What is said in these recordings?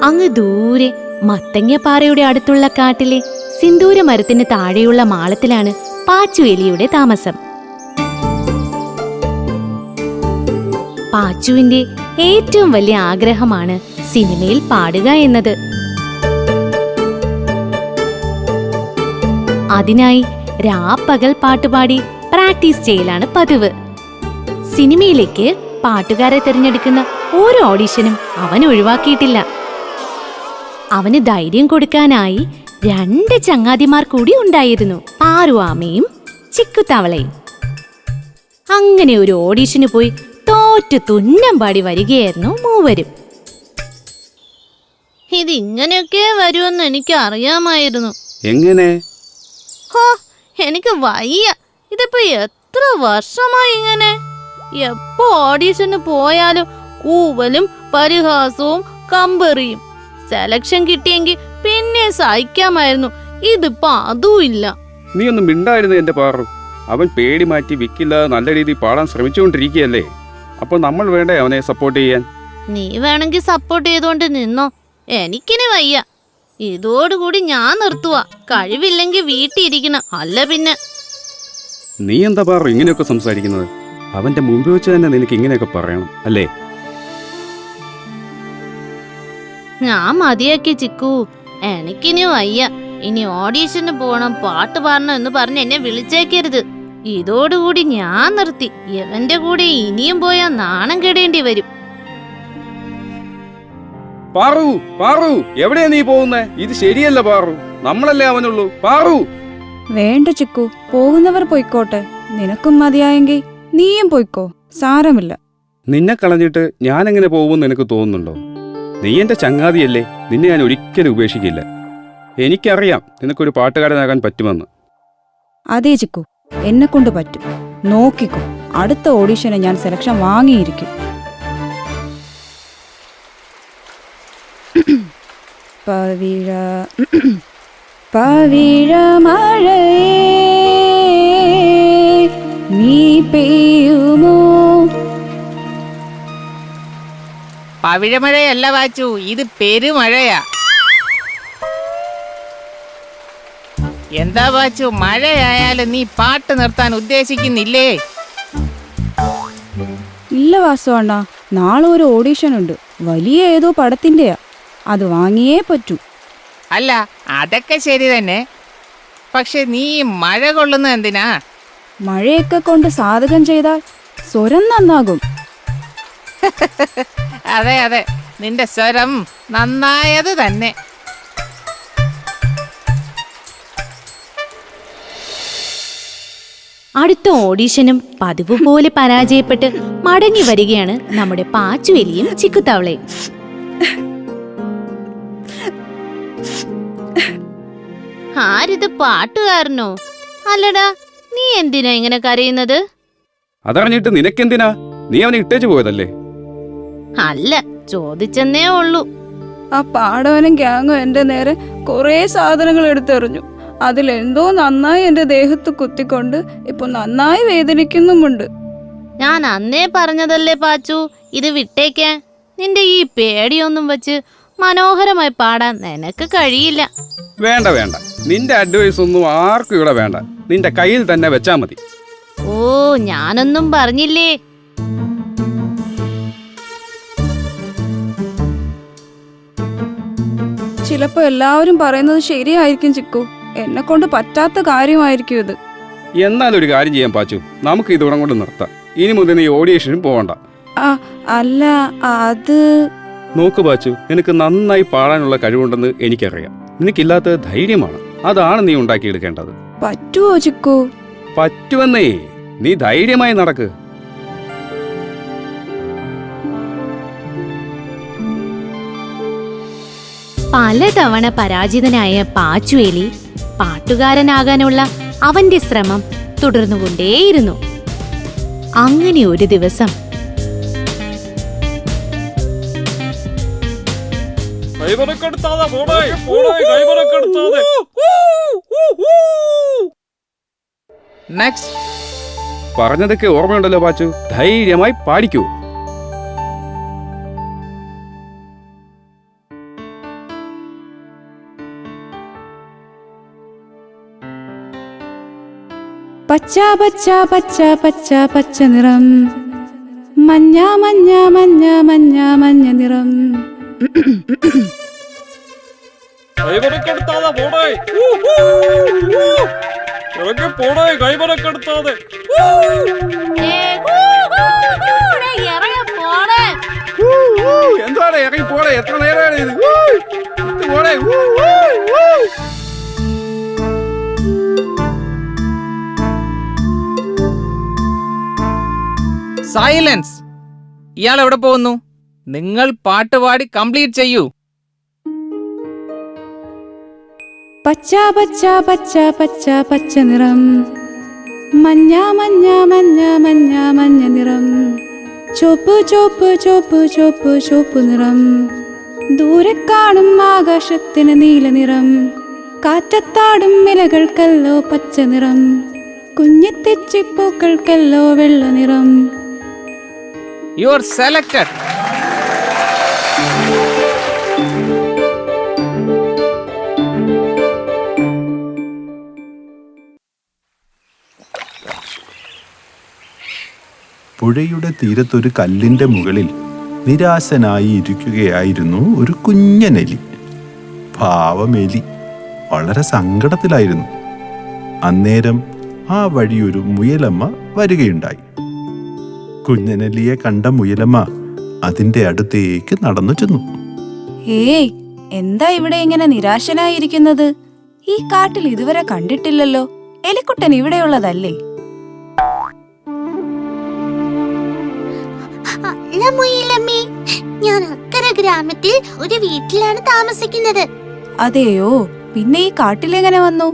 അങ്ങ് ദൂരെ മത്തങ്ങപ്പാറയുടെ അടുത്തുള്ള കാട്ടിലെ സിന്ദൂര മരത്തിന് താഴെയുള്ള മാളത്തിലാണ് പാച്ചുവേലിയുടെ താമസം. പാച്ചുവിന്റെ ഏറ്റവും വലിയ ആഗ്രഹമാണ് സിനിമയിൽ പാടുക എന്നത്. അതിനായി രാപ്പകൽ പാട്ടുപാടി പ്രാക്ടീസ് ചെയ്യലാണ് പതിവ്. സിനിമയിലേക്ക് പാട്ടുകാരെ തിരഞ്ഞെടുക്കുന്ന ഒരു ഓഡിഷനും അവൻ ഒഴിവാക്കിയിട്ടില്ല. അവന് ധൈര്യം കൊടുക്കാനായി 2 ചങ്ങാതിമാർ കൂടി ഉണ്ടായിരുന്നു, പാറുവാമയും ചിക്കുത്തവളയും. അങ്ങനെ ഒരു ഓഡിഷന് പോയി തോറ്റു തുന്നം പാടി വരികയായിരുന്നു മൂവരും. ഇതിങ്ങനെയൊക്കെ വരുമെന്ന് എനിക്ക് അറിയാമായിരുന്നു. എങ്ങനെ? ഹോ, എനിക്ക് വയ്യ. ഇതിപ്പോ എത്ര വർഷമായി ഇങ്ങനെ. എപ്പോ ഓഡീഷന് പോയാലും കൂവലും പരിഹാസവും കമ്പറിയും. സെലക്ഷൻ കിട്ടിയെങ്കിൽ പിന്നെ സഹിക്കാമായിരുന്നു. ഇതിപ്പോ അതും ഇല്ല. നീ ഒന്നും മിണ്ടായിരുന്നു എന്റെ പാറു. അവൻ പേടി മാറ്റി വിക്കില്ലാതെ നല്ല രീതിയിൽ പാടാൻ ശ്രമിച്ചുകൊണ്ടിരിക്കുകയല്ലേ. അപ്പോൾ നമ്മൾ വേണ്ടേ അവനെ സപ്പോർട്ട് ചെയ്യാൻ? നീ വേണമെങ്കിൽ സപ്പോർട്ട് ചെയ്തോണ്ട് നിന്നോ, എനിക്കിനി വയ്യ. ഇതോടുകൂടി ഞാൻ നിർത്തുക. കഴിവില്ലെങ്കിൽ വീട്ടിൽ ഇരിക്കണം, അല്ല പിന്നെ. നീ എന്താ പാറു ഇങ്ങനെയൊക്കെ സംസാരിക്കുന്നത്? അവന്റെ മുമ്പ് വെച്ച് തന്നെ നിനക്ക് ഇങ്ങനെയൊക്കെ പറയണം അല്ലേ? ഞാൻ മതിയാക്കി ചിക്കു, എനിക്കിനി വയ്യ. ഇനി ഓഡീഷന് പോണം, പാട്ട് പാടണം എന്ന് പറഞ്ഞ് എന്നെ വിളിച്ചേക്കരുത്. ഇതോടുകൂടി ഞാൻ നിർത്തി. ഇവന്റെ കൂടെ ഇനിയും പോയാൽ നാണം കെടേണ്ടി വരും. പാറു, പാറു, എവിടെയാ നീ പോകുന്നേ? ഇത് ശരിയല്ല പാറു, നമ്മളല്ലേ അവനുള്ളൂ. പാറു! വേണ്ട ചിക്കു, പോകുന്നവർ പൊയ്ക്കോട്ടെ. നിനക്കും മതിയായെങ്കിൽ നീയും പൊയ്ക്കോ, സാരമില്ല. നിന്നെ കളഞ്ഞിട്ട് ഞാൻ എങ്ങനെ പോകുമെന്ന് നിനക്ക് തോന്നുന്നുണ്ടോ? നീ എന്റെ ചങ്ങാതിയല്ലേ, നിന്നെ ഞാൻ ഒരിക്കലും ഉപേക്ഷിക്കില്ല. എനിക്കറിയാം നിനക്കൊരു പാട്ടുകാരനാകാൻ പറ്റുമെന്ന്. അതേ ചിക്കു, എന്നെ കൊണ്ട് പറ്റും. നോക്കിക്കോ, അടുത്ത ഓഡീഷന് ഞാൻ സെലക്ഷൻ വാങ്ങിയിരിക്കും. പവിഴ പവിഴ മഴയേ നീ പെയ്യുമോ? പവിഴമഴയല്ല വാച്ചു, ഇത് പെരുമഴയാ. എന്താ വാച്ചു, മഴയായാലും നീ പാട്ട് നിർത്താൻ ഉദ്ദേശിക്കുന്നില്ലേ? ഇല്ല വാസു അണ്ണാ, നാളെ ഒരു ഓഡീഷൻ ഉണ്ട്. വലിയ ഏതോ പടത്തിന്റെയാ. അത് വാങ്ങിയേ പറ്റൂ. അല്ല, അതൊക്കെ ശരി തന്നെ. പക്ഷെ നീ മഴ കൊള്ളുന്നത് എന്തിനാ? മഴയൊക്കെ കൊണ്ട് സാധകം ചെയ്താൽ സ്വരം നന്നാകും. അതെ അതെ, നിന്റെ സ്വരം നന്നായത് തന്നെ. അടുത്ത ഓഡീഷനും പതിവ് പോലെ പരാജയപ്പെട്ട് മടങ്ങി വരികയാണ് നമ്മുടെ പാച്ചുവേലിയും ചിക്കുത്തവളയും. ആരിത്, പാട്ടുകാരനോ? അല്ലടാ, നീ എന്തിനാ ഇങ്ങനെ കരയുന്നത്? അതറിഞ്ഞിട്ട് നിനക്കെന്തിനാ? നീ അവനെ ഇട്ടേച്ചു പോയതല്ലേ? അല്ല, ചോദിച്ചെന്നേ ഉള്ളൂ. ആ പാടവനും ഗ്യാങ്ങും എന്റെ നേരെ കുറേ സാധനങ്ങൾ എടുത്തെറിഞ്ഞു. അതിലെന്തോ നന്നായി എന്റെ ദേഹത്ത് കുത്തിക്കൊണ്ട് ഇപ്പൊ നന്നായി വേദനിക്കുന്നുമുണ്ട്. ഞാൻ അന്നേ പറഞ്ഞതല്ലേ പാച്ചു, ഇത് വിട്ടേക്കാൻ. നിന്റെ ഈ പേടിയൊന്നും വെച്ച് മനോഹരമായി പാടാൻ നിനക്ക് കഴിയില്ല. വേണ്ട വേണ്ട, നിന്റെ അഡ്വൈസ് ഒന്നും ആർക്കും ഇവിടെ വേണ്ട. നിന്റെ കയ്യിൽ തന്നെ വെച്ചാ മതി. ഓ, ഞാനൊന്നും പറഞ്ഞില്ലേ. ചിലപ്പോ എല്ലാവരും പറയുന്നത് ശരിയായിരിക്കും ചിക്കു. എന്നെ കൊണ്ട് പറ്റാത്ത കാര്യമായിരിക്കും ഇത്. എന്നാലൊരു കാര്യം ചെയ്യാൻ പാച്ചു, നമുക്ക് ഇതോടെ കൊണ്ട് നിർത്താം. ഇനി മുതൽ നീ ഓഡിയേഷനും പോകണ്ട. അല്ല, അത് നോക്ക് പാച്ചു, നിനക്ക് നന്നായി പാടാനുള്ള കഴിവുണ്ടെന്ന് എനിക്കറിയാം. നിനക്കില്ലാത്ത ധൈര്യമാണ്, അതാണ് നീ ഉണ്ടാക്കിയെടുക്കേണ്ടത്. പറ്റുമോ ചിക്കു? പറ്റുമെന്നേ, നീ ധൈര്യമായി നടക്ക്. പലതവണ പരാജിതനായ പാച്ചുവേലി പാട്ടുകാരനാകാനുള്ള അവന്റെ ശ്രമം തുടർന്നുകൊണ്ടേയിരുന്നു. അങ്ങനെ ഒരു ദിവസം പറഞ്ഞതൊക്കെ ഓർമ്മയുണ്ടല്ലോ പാച്ചു, ധൈര്യമായി പാടിക്കൂ. പച്ച പച്ച പച്ച പച്ച പച്ച നിറം, മഞ്ഞ മഞ്ഞ മഞ്ഞ മഞ്ഞ മഞ്ഞ നിറം. കൈവരക്കെടുത്താതെ പോടേ, ഇറങ്ങി പോടേ, കൈവരക്കെടുത്താതെ. എന്താണ് ഇറങ്ങി പോടെ? എത്ര നേരമാണ് ഇത്? പോടെ. സൈലൻസ്. ഇയാൾ എവിടെ പോകുന്നു? നിങ്ങൾ പാട്ട് പാടി കംപ്ലീറ്റ് ചെയ്യൂ. പച്ച പച്ച പച്ച പച്ച പച്ച നിറം, മഞ്ഞ മഞ്ഞ മഞ്ഞ മഞ്ഞ മഞ്ഞ നിറം. ചുവപ്പ് ചുവപ്പ് ചുവപ്പ് ചുവപ്പ് ചുവപ്പ് നിറം. ദൂരെ കാണും ആകാശത്തിന് നീല നിറം. കാറ്റത്താടും ഇലകൾക്കല്ലോ പച്ച നിറം. കുഞ്ഞിത്തെച്ചിപ്പൂക്കൾക്കല്ലോ വെള്ള നിറം. You are selected. പുഴയുടെ തീരത്തൊരു കല്ലിൻ്റെ മുകളിൽ നിരാശനായി ഇരിക്കുകയായിരുന്നു ഒരു കുഞ്ഞനെലി. പാവമെലി വളരെ സങ്കടത്തിലായിരുന്നു. അന്നേരം ആ വഴി ഒരു മുയലമ്മ വരികയുണ്ടായി. കുഞ്ഞനെലിയെ കണ്ട മുയലമ്മ അതിൻ്റെ അടുത്തേക്ക് നടന്നു ചെന്നു. ഏയ്, എന്താ ഇവിടെ ഇങ്ങനെ നിരാശനായിരിക്കുന്നത്? ഈ കാട്ടിൽ ഇതുവരെ കണ്ടിട്ടില്ലല്ലോ. എലിക്കുട്ടൻ ഇവിടെയുള്ളതല്ലേ? അല്ല മുയലമ്മേ, ഞാൻ അക്കരെ ഗ്രാമത്തിൽ ഒരു വീട്ടിലാണ് താമസിക്കുന്നത്. അതെയോ? പിന്നെ ഈ കാട്ടിലെങ്ങനെ വന്നു?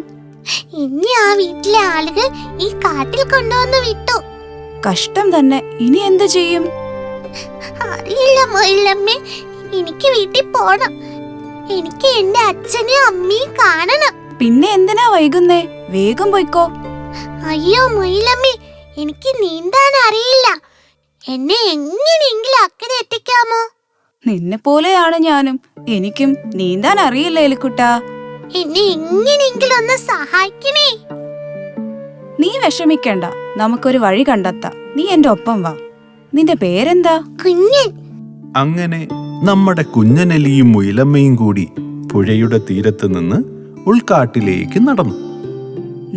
ഇനി ആ വീട്ടിലെ ആളുകൾ ഈ കാട്ടിൽ കൊണ്ടുവന്ന് വിട്ടു. കഷ്ടം തന്നെ. ഇനി എന്തു ചെയ്യും? അറിയില്ല മുയലമ്മേ, എനിക്ക് വീട്ടിൽ പോണം. എനിക്ക് എന്റെ അച്ഛനെയും അമ്മയും കാണണം. പിന്നെ എന്തിനാ വൈകുന്നേ? വേഗം പോയിക്കോ. അയ്യോ മുയലമ്മേ, എനിക്ക് നീന്താൻ അറിയില്ല. എന്നെ എങ്ങനെയെങ്കിലും അക്കരെ എത്തിക്കാമോ? നിന്നെ പോലെയാണ് ഞാനും. എനിക്കും നീന്താൻ അറിയില്ല എലിക്കുട്ടാ. എന്നെ എങ്ങനെയെങ്കിലും ഒന്ന് സഹായിക്കണേ. നീ വിഷമിക്കണ്ട, നമുക്കൊരു വഴി കണ്ടെത്താം. നീ എന്റെ ഒപ്പം വാ. നിന്റെ പേരെന്താ? കുഞ്ഞൻ. അങ്ങനെ നമ്മുടെ കുഞ്ഞനെലിയും മുയലമ്മയും കൂടി പുഴയുടെ തീരത്ത് നിന്ന് ഉൾക്കാട്ടിലേക്ക് നടന്നു.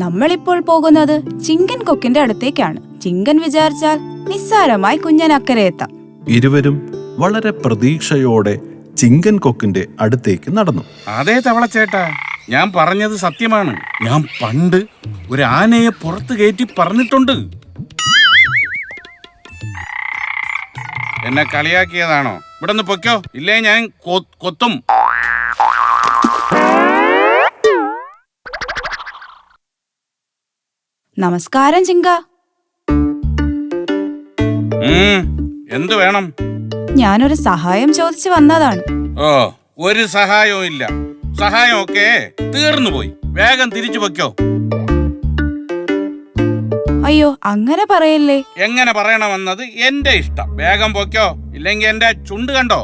നമ്മളിപ്പോൾ പോകുന്നത് ചിങ്കൻ കൊക്കിന്റെ അടുത്തേക്കാണ്. ചിങ്കൻ വിചാരിച്ചാൽ നിസ്സാരമായി കുഞ്ഞൻ അക്കരെ എത്താം. ഇരുവരും വളരെ പ്രതീക്ഷയോടെ ചിങ്കൻ കൊക്കിന്റെ അടുത്തേക്ക് നടന്നു. അതേ തവളച്ചേട്ടാ, ഞാൻ പറഞ്ഞത് സത്യമാണ്. ഞാൻ പണ്ട് ഒരു ആനയെ പുറത്ത് കയറ്റി പറഞ്ഞിട്ടുണ്ട്. എന്നെ കളിയാക്കിയതാണോ? ഇവിടെ നിന്ന് പൊയ്ക്കോ, ഇല്ലേ ഞാൻ കൊത്തും. നമസ്കാരം ചിങ്ക. എന്ത് വേണം? ഞാനൊരു സഹായം ചോദിച്ചു വന്നതാണ്. ഓ, ഒരു സഹായവും ഇല്ല. സഹായം ഒക്കെ തീർന്നു പോയി. വേഗം തിരിച്ചു പൊയ്ക്കോ. അയ്യോ, അങ്ങനെ പറയല്ലേ. എങ്ങനെ പറയണമെന്നത് എന്റെ ഇഷ്ടം. വേഗം പൊയ്ക്കോ, ഇല്ലെങ്കിൽ എന്റെ ചുണ്ട് കണ്ടോ.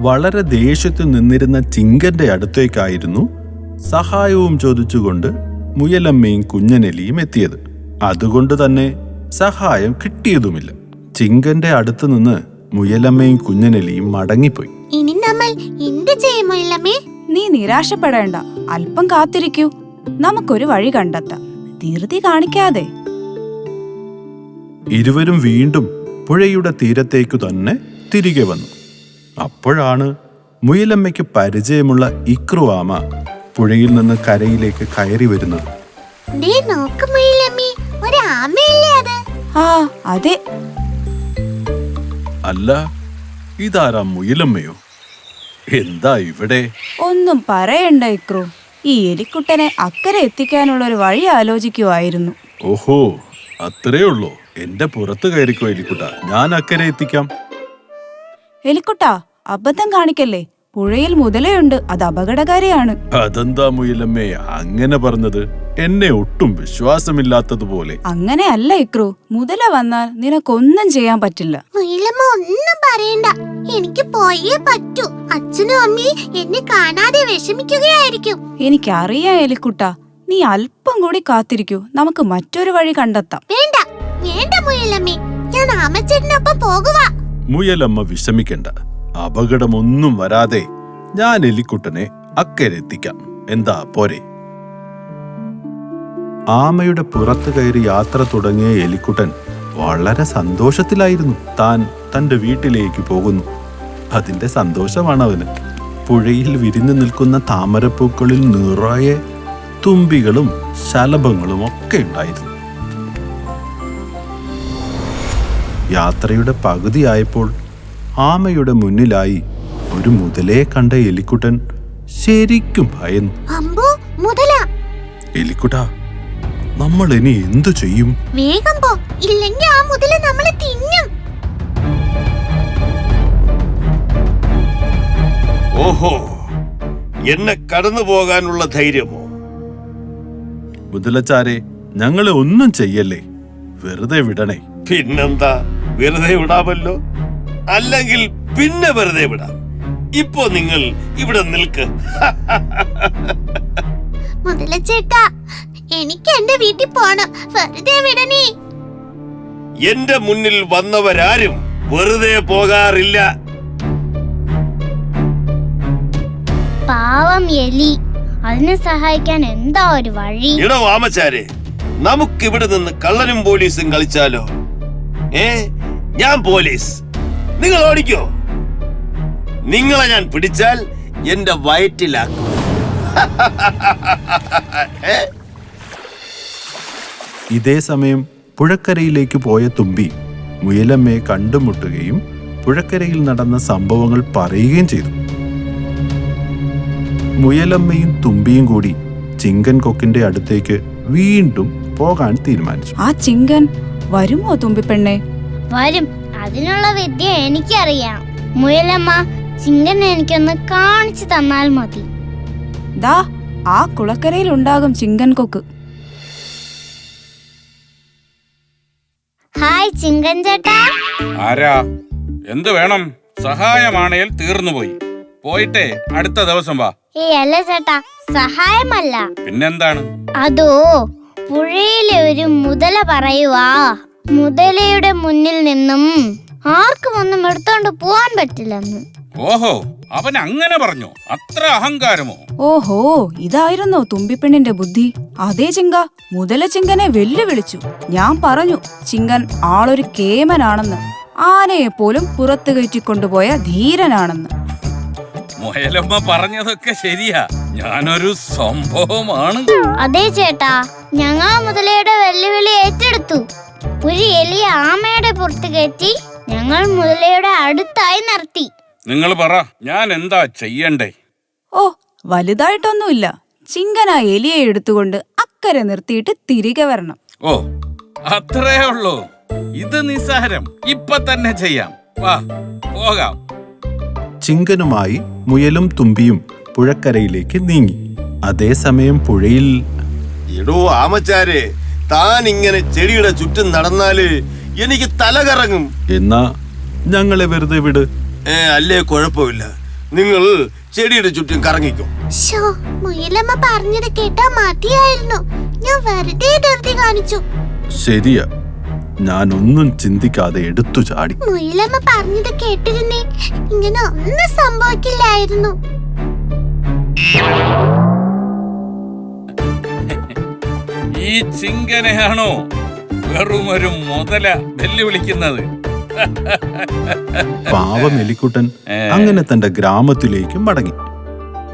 വളരെ ദേഷ്യത്തിൽ നിന്നിരുന്ന ചിങ്കന്റെ അടുത്തേക്കായിരുന്നു സഹായവും ചോദിച്ചുകൊണ്ട് മുയലമ്മയും കുഞ്ഞനെലിയും എത്തിയത്. അതുകൊണ്ട് തന്നെ സഹായം കിട്ടിയതുമില്ല. ചിങ്കന്റെ അടുത്ത് നിന്ന് മുയലമ്മയും കുഞ്ഞനെലിയും മടങ്ങിപ്പോയി. ഇനി നമ്മൾ എന്ത് ചെയ്യും മുയലമ്മേ? നീ നിരാശപ്പെടേണ്ട, അല്പം കാത്തിരിക്കൂ. നമുക്കൊരു വഴി കണ്ടെത്താം. ധൃതി കാണിക്കാതെ. ഇരുവരും വീണ്ടും പുഴയുടെ തീരത്തേക്കു തന്നെ തിരികെ വന്നു. അപ്പോഴാണ് മുയലമ്മയ്ക്ക് പരിചയമുള്ള ഇക്രുവാമ പുഴയിൽ നിന്ന് കരയിലേക്ക് കയറി വരുന്നത്. ദേ നോക്ക് മുയലമ്മേ, ഒരു ആമയല്ലേ അത്? ആ, അതെ. അല്ല, ഇതാരാ മുയലമ്മയോ? എന്താ ഇവിടെ? ഒന്നും പറയണ്ട ഇക്രു. ഈ എലിക്കുട്ടനെ അക്കരെ എത്തിക്കാനുള്ള ഒരു വഴി ആലോചിക്കുവായിരുന്നു. ഓഹോ, അത്രേ ഉള്ളൂ. എന്റെ പുറത്ത് കയറിക്കോ എലിക്കുട്ട, ഞാൻ അക്കരെ എത്തിക്കാം. എലിക്കുട്ടാ, അബദ്ധം കാണിക്കല്ലേ. പുഴയിൽ മുതലയുണ്ട്, അത് അപകടകാരിയാണ്. അതെന്താ മുയലമ്മേ അങ്ങനെ പറഞ്ഞത്? എന്നെ ഒട്ടും വിശ്വാസമില്ലാത്തതുപോലെ. അങ്ങനെയല്ല ഇക്രു. മുതല വന്നാൽ നിനക്കൊന്നും ചെയ്യാൻ പറ്റില്ല. മുയലമ്മ ഒന്നും പറയണ്ട, എനിക്ക് പോയേ പറ്റൂ. അച്ഛനും അമ്മയും എന്നെ കാണാതെ വിഷമിക്കുകയായിരിക്കും. എനിക്കറിയാം എലിക്കുട്ട, നീ അല്പം കൂടി കാത്തിരിക്കൂ, നമുക്ക് മറ്റൊരു വഴി കണ്ടെത്താം. വേണ്ട വേണ്ട മുയലമ്മേ, ഞാൻ ആമച്ചേട്ടനൊപ്പം പോകുക. മുയലമ്മ വിഷമിക്കണ്ട. അപകടമൊന്നും വരാതെ ഞാൻ എലിക്കുട്ടനെ അക്കരെ എത്തിക്കാം. എന്താ പോരെ? ആമയുടെ പുറത്തു കയറി യാത്ര തുടങ്ങിയ എലിക്കുട്ടൻ വളരെ സന്തോഷത്തിലായിരുന്നു. താൻ തന്റെ വീട്ടിലേക്ക് പോകുന്നു. അതിന്റെ സന്തോഷമാണ് അവന്. പുഴയിൽ വിരിഞ്ഞു നിൽക്കുന്ന താമരപ്പൂക്കളിൽ നിറയെ തുമ്പികളും ശലഭങ്ങളും ഒക്കെ ഉണ്ടായിരുന്നു. യാത്രയുടെ പകുതിയായപ്പോൾ ആമയുടെ മുന്നിലായി ഒരു മുതലയെ കണ്ട എലിക്കുട്ടൻ ശരിക്കും ഭയന്നു. അമ്പോ, മുതല! എലിക്കുട്ട, നമ്മൾ ഇനി എന്തു ചെയ്യും? വേഗം പോ, ഇല്ലെങ്കിൽ ആ മുതല നമ്മളെ തിന്നും. ഓഹോ, എന്നെ കടന്നു പോകാനുള്ള ധൈര്യമോ? മുതലച്ചാരെ, ഞങ്ങളെ ഒന്നും ചെയ്യല്ലേ, വെറുതെ വിടണേ. പിന്നെന്താ, വെറുതെ വിടാമല്ലോ. അല്ലെങ്കിൽ പിന്നെ വെറുതെ വിടാം. ഇപ്പോ നിങ്ങൾ ഇവിടെ നിൽക്ക്. മുതലച്ചേട്ടാ, എനിക്ക് എന്റെ വീട്ടിൽ പോണം, വെറുതെ വിടണേ. എന്റെ മുന്നിൽ വന്നവരാരും വെറുതെ പോകാറില്ല. പാവം എലി, അതിനെ സഹായിക്കാൻ എന്താ ഒരു വഴി? ഇടോ ആമച്ചാരെ, നമുക്കിവിടെ നിന്ന് കള്ളനും പോലീസും കളിച്ചാലോ? ഞാൻ പോലീസ്, നിങ്ങൾ ഓടിക്കോ. നിങ്ങളെ ഞാൻ പിടിച്ചാൽ എന്റെ വയറ്റിലാക്കും. ഇതേ സമയം പുഴക്കരയിലേക്ക് പോയ തുമ്പി മുയലമ്മയെ കണ്ടുമുട്ടുകയും പുഴക്കരയിൽ നടന്ന സംഭവങ്ങൾ പറയുകയും ചെയ്തു. മുയലമ്മയും തുമ്പിയും കൂടി ചിങ്കൻ കൊക്കിന്റെ അടുത്തേക്ക് വീണ്ടും പോകാൻ തീരുമാനിച്ചു. ആ ചിങ്കൻ വരുമോ തുമ്പിപ്പെണ്ണെ? വരും, അതിനുള്ള വിദ്യ എനിക്കറിയാം. മുയലമ്മ, ചിങ്കനെ എനിക്കൊന്ന് കാണിച്ചു തന്നാൽ മതി. ദാ ആ കുളക്കരയിൽ ഉണ്ടാകും ചിങ്കൻ കൊക്ക്. ഹായ് ചിങ്കൻ ചേട്ടാ. ആരാ? എന്ത് വേണം? സഹായമാണേൽ തീർന്നുപോയി. പോയിട്ടേ അടുത്ത ദിവസം വാ. അല്ല ചേട്ടാ, സഹായമല്ല. പിന്നെന്താണ്? അതോ, പുഴയിലെ ഒരു മുതല പറയുവാ, മുതലയുടെ മുന്നിൽ നിന്നും ആർക്കും ഒന്നും എടുത്തോണ്ട് പോവാൻ പറ്റില്ലെന്ന്. ഓഹോ, അവൻ അങ്ങനെ പറഞ്ഞു? അത്ര അഹങ്കാരമോ? ഓഹോ, ഇതായിരുന്നോ തുമ്പിപ്പെണ്ണിന്റെ ബുദ്ധി? അതേ ചിങ്ക, മുതല ചിങ്കനെ വെല്ലുവിളിച്ചു. ഞാൻ പറഞ്ഞു, ചിങ്കൻ ആളൊരു കേമനാണെന്ന്, ആനയെ പോലും പുറത്തു കയറ്റിക്കൊണ്ടുപോയ ധീരനാണെന്ന്. മുയലമ്മ പറഞ്ഞതൊക്കെ ശരിയാ. ഞാനൊരു സംഭവമാണ്. അതെ ചേട്ടാ, ഞങ്ങൾ മുതലയുടെ വെല്ലുവിളി ഏറ്റെടുത്തു. ഒരു എലിയ ആമയുടെ പുറത്ത് കയറ്റി ഞങ്ങൾ മുതലയുടെ അടുത്തായി നിർത്തി. നിങ്ങൾ പറ, ഞാൻ എന്താ ചെയ്യണ്ടേ? ഓ, വലുതായിട്ടൊന്നുമില്ല. ചിങ്കൻ ആ എലിയെ എടുത്തുകൊണ്ട് അക്കരെ നിർത്തിയിട്ട് തിരികെ വരണം. ഓ, അത്രേ ഉള്ളൂ. ഇത് നിസ്സാരം. ഇപ്പൊ തന്നെ ചെയ്യാം. വാ, പോകാം. ചിങ്കനുമായി മുയലും തുമ്പിയും പുഴക്കരയിലേക്ക് നീങ്ങി. അതേസമയം പുഴയിൽ എടോ ആമച്ചാരെ, താൻ ഇങ്ങനെ ചെടിയുടെ ചുറ്റും നടന്നാല് എനിക്ക് തല കറങ്ങും. എന്നാ ഞങ്ങളെ വെറുതെ വിട്. അല്ലേ, കുഴപ്പമില്ല. നിങ്ങൾ ചെടിയുടെ ചുറ്റും കറങ്ങിക്കോ. മുയലമ്മ പറഞ്ഞത് കേട്ടാ മതിയായിരുന്നു. ഞാൻ വെറുതെ ധൃതി കാണിച്ചു. ശരിയാ, ഞാനൊന്നും ചിന്തിക്കാതെ എടുത്തു ചാടി. മുയലമ്മ പറഞ്ഞത് കേട്ടിരുന്നേ, ഇങ്ങനെ ഒന്നും സംഭവിക്കില്ലായിരുന്നു. ഈ ചിങ്കനെയാണോ വെറുമൊരു മുതല വെല്ലുവിളിക്കുന്നത്? പാവം എലിക്കുട്ടൻ അങ്ങനെ തന്റെ ഗ്രാമത്തിലേക്ക് മടങ്ങി.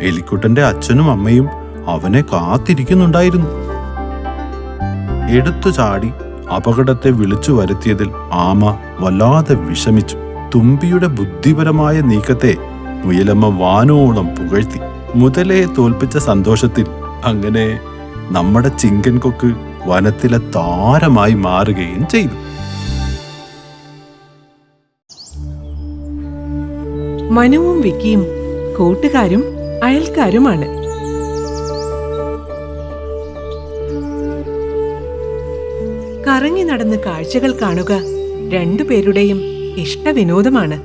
എലിക്കുട്ടന്റെ അച്ഛനും അമ്മയും അവനെ കാത്തിരിക്കുന്നുണ്ടായിരുന്നു. എടുത്തു ചാടി അപകടത്തെ വിളിച്ചു വരുത്തിയതിൽ ആമ വല്ലാതെ വിഷമിച്ചു. തുമ്പിയുടെ ബുദ്ധിപരമായ നീക്കത്തെ മുയലമ്മ വാനോളം പുകഴ്ത്തി. മുതലയെ തോൽപ്പിച്ച സന്തോഷത്തിൽ അങ്ങനെ നമ്മുടെ ചിങ്കൻ കൊക്ക് വനത്തിലെ താരമായി മാറുകയും ചെയ്തു. മനുവും വിക്കിയും കൂട്ടുകാരും അയൽക്കാരുമാണ്. കറങ്ങി നടന്ന് കാഴ്ചകൾ കാണുക രണ്ടുപേരുടെയും ഇഷ്ടവിനോദമാണ്.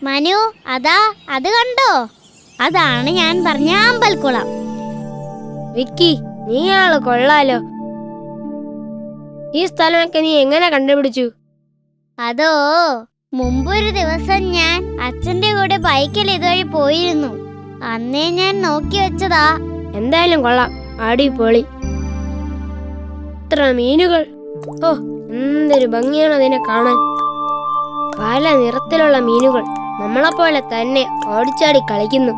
മനു, അതാ അത് കണ്ടോ? അതാണ് ഞാൻ പറഞ്ഞ അമ്പൽക്കുളം. വിക്കി, നീ ആള് കൊള്ളാലോ. ഈ സ്ഥലമൊക്കെ നീ എങ്ങനെ കണ്ടുപിടിച്ചു? അതോ, മുമ്പൊരു ദിവസം ഞാൻ അച്ഛന്റെ കൂടെ ബൈക്കിൽ ഇതുവഴി പോയിരുന്നു. അന്നേ ഞാൻ നോക്കി വെച്ചതാ. എന്തായാലും കൊള്ളാം, അടിപൊളി. ഇത്ര മീനുകൾ! ഓ, എന്തൊരു ഭംഗിയാണ് അതിനെ കാണാൻ. പല നിറത്തിലുള്ള മീനുകൾ നമ്മളെപ്പോലെ തന്നെ ഓടിച്ചാടി കളിക്കുന്നു.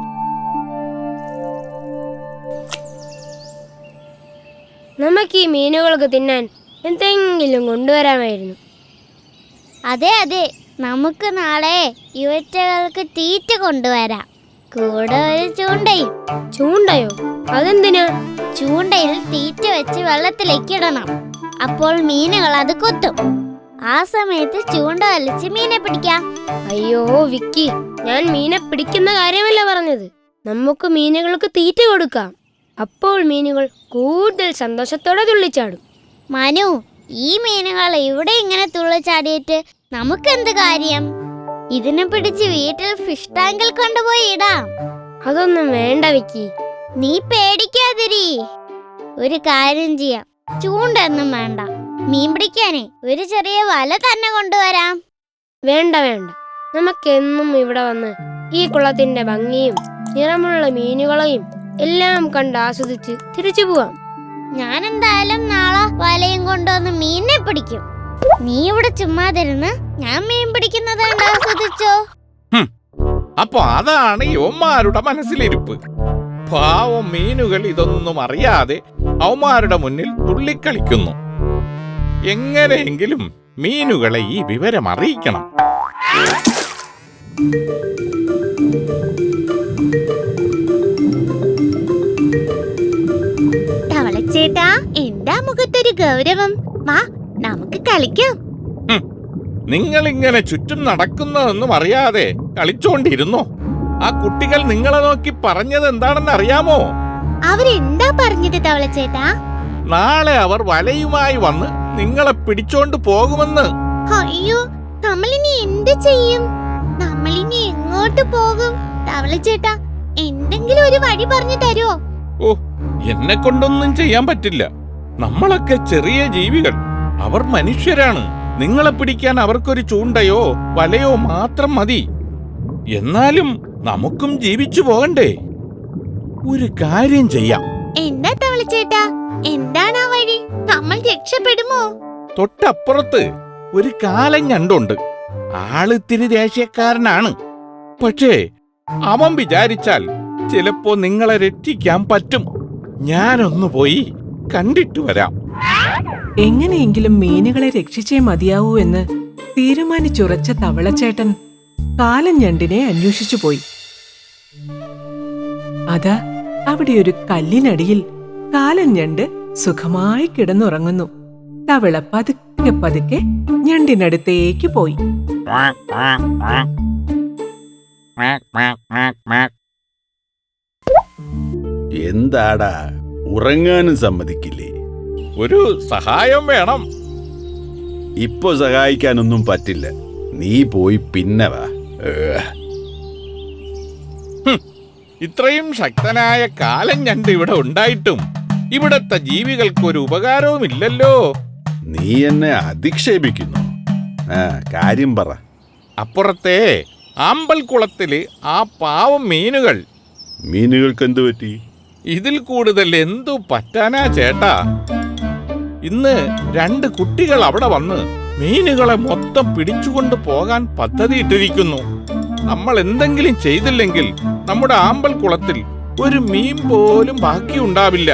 നമുക്ക് ഈ മീനുകൾക്ക് തിന്നാൻ എന്തെങ്കിലും കൊണ്ടുവരാമായിരുന്നു. അതെ അതെ, നമുക്ക് നാളെ ഇവറ്റകൾക്ക് തീറ്റ കൊണ്ടുവരാം. കൂടെ ഒരു ചൂണ്ടയും. ചൂണ്ടയോ? അതെന്തിനാ? ചൂണ്ടയിൽ തീറ്റ വെച്ച് വെള്ളത്തിലേക്ക് ഇടണം. അപ്പോൾ മീനുകൾ അത് കൊത്തും. ആ സമയത്ത് ചൂണ്ട വലിച്ച് മീനെ പിടിക്കാം. അയ്യോ വിക്കി, ഞാൻ മീനെ പിടിക്കുന്ന കാര്യമല്ല പറഞ്ഞത്. നമുക്ക് മീനുകൾക്ക് തീറ്റ കൊടുക്കാം. അപ്പോൾ മീനുകൾ കൂടുതൽ സന്തോഷത്തോടെ തുള്ളിച്ചാടും. മനു, ഈ മീനുകൾ ഇവിടെ ഇങ്ങനെ തുള്ളിച്ചാടിയിട്ട് നമുക്കെന്ത് കാര്യം? ഇതിനെ പിടിച്ച് വീട്ടിൽ ഫിഷ് ടാങ്കിൽ കൊണ്ടുപോയി ഇടാം. അതൊന്നും വേണ്ട വിക്കി. നീ പേടിക്കാതിരി. ഒരു കാര്യം ചെയ്യാം, ചൂണ്ടൊന്നും വേണ്ട. മീൻ പിടിക്കാനേ ഒരു ചെറിയ വല തന്നെ കൊണ്ടുവരാം. വേണ്ട വേണ്ട, നമുക്കെന്നും ഇവിടെ വന്ന് ഈ കുളത്തിന്റെ ഭംഗിയും നിറമുള്ള മീനുകളെയും എല്ലാം കണ്ട് ആസ്വദിച്ച് തിരിച്ചു പോവാം. ഞാൻ എന്തായാലും നാളെ വലയും കൊണ്ടുവന്ന് മീനിനെ പിടിക്കും. നീ ഇവിടെ ചുമ്മാതിരുന്ന് ഞാൻ മീൻ പിടിക്കുന്നത് കണ്ട് ആസ്വദിച്ചോ. അപ്പൊ അതാണ് യവന്മാരുടെ മനസ്സിലിരിപ്പ്. പാവം മീനുകൾ ഇതൊന്നും അറിയാതെ അവന്മാരുടെ മുന്നിൽ തുള്ളിക്കളിക്കുന്നു. എങ്ങനെയെങ്കിലും മീനുകളെ ഈ വിവരം അറിയിക്കണം. തവളച്ചേട്ടാ, എന്താ മുഖത്തൊരു ഗൗരവം? വാ, നമുക്ക് കളിക്കാം. നിങ്ങൾ ഇങ്ങനെ ചുറ്റും നടക്കുന്നതൊന്നും അറിയാതെ കളിച്ചോണ്ടിരുന്നോ? ആ കുട്ടികൾ നിങ്ങളെ നോക്കി പറഞ്ഞത് എന്താണെന്ന് അറിയാമോ? അവരെന്താ പറഞ്ഞത് തവളച്ചേട്ടാ? നാളെ അവർ വലയുമായി വന്ന് നിങ്ങളെ പിടിച്ചോണ്ട് പോകുമെന്ന്. അയ്യോ, നമ്മളിനി എന്ത് ചെയ്യും? നമ്മളിനി എങ്ങോട്ട് പോകും? തവളച്ചേട്ടാ, എന്തെങ്കിലും ഒരു വഴി പറഞ്ഞു തരുമോ? ഓ, എന്നെ കൊണ്ടൊന്നും ചെയ്യാൻ പറ്റില്ല. നമ്മളൊക്കെ ചെറിയ ജീവികൾ, അവർ മനുഷ്യരാണ്. നിങ്ങളെ പിടിക്കാൻ അവർക്കൊരു ചൂണ്ടയോ വലയോ മാത്രം മതി. എന്നാലും നമുക്കും ജീവിച്ചു പോകണ്ടേ? ഒരു കാര്യം ചെയ്യാം. എന്താ തവളച്ചേട്ടാ, എന്താണ് ആ വഴി? നമ്മൾ രക്ഷപ്പെടുമോ? തൊട്ടപ്പുറത്ത് ഒരു കാലൻ ഞണ്ടുണ്ട്. ആളിത്തിരി ദേഷ്യക്കാരനാണ്. പക്ഷേ അവൻ വിചാരിച്ചാൽ ചിലപ്പോ നിങ്ങളെ രക്ഷിക്കാൻ പറ്റും. ഞാനൊന്നു പോയി കണ്ടിട്ട് വരാം. എങ്ങനെയെങ്കിലും മീനുകളെ രക്ഷിച്ചേ മതിയാവൂ എന്ന് തീരുമാനിച്ചുറച്ച തവളച്ചേട്ടൻ കാലൻ ഞണ്ടിനെ അന്വേഷിച്ചു പോയി. അതാ അവിടെ ഒരു കല്ലിനടിയിൽ കാലൻ ഞണ്ട് സുഖമായി കിടന്നുറങ്ങുന്നു. തവള പതുക്കെ പതുക്കെ ഞണ്ടിനടുത്തേക്ക് പോയി. എന്താടാ, ഉറങ്ങാനും സമ്മതിക്കില്ലേ? ഒരു സഹായം വേണം. ഇപ്പൊ സഹായിക്കാനൊന്നും പറ്റില്ല. നീ പോയി പിന്നെ വാ. ഇത്രയും ശക്തനായ കാലൻ ഞണ്ട് ഇവിടെ ഉണ്ടായിട്ടും ഇവിടത്തെ ജീവികൾക്ക് ഒരു ഉപകാരവുമില്ലല്ലോ. നീ എന്നെ അധിക്ഷേപിക്കുന്നു. കാര്യം പറ. അപ്പുറത്തെ അമ്പൽക്കുളത്തില് ആ പാവം മീനുകൾക്ക് എന്തു പറ്റി? ഇതിൽ കൂടുതൽ എന്തു പറ്റാനാ ചേട്ടാ? ഇന്ന് 2 കുട്ടികൾ അവിടെ വന്ന് മീനുകളെ മൊത്തം പിടിച്ചുകൊണ്ട് പോകാൻ പദ്ധതിയിട്ടിരിക്കുന്നു. നമ്മൾ എന്തെങ്കിലും ചെയ്തില്ലെങ്കിൽ നമ്മുടെ ആമ്പൽക്കുളത്തിൽ ഒരു മീൻ പോലും ബാക്കിയുണ്ടാവില്ല.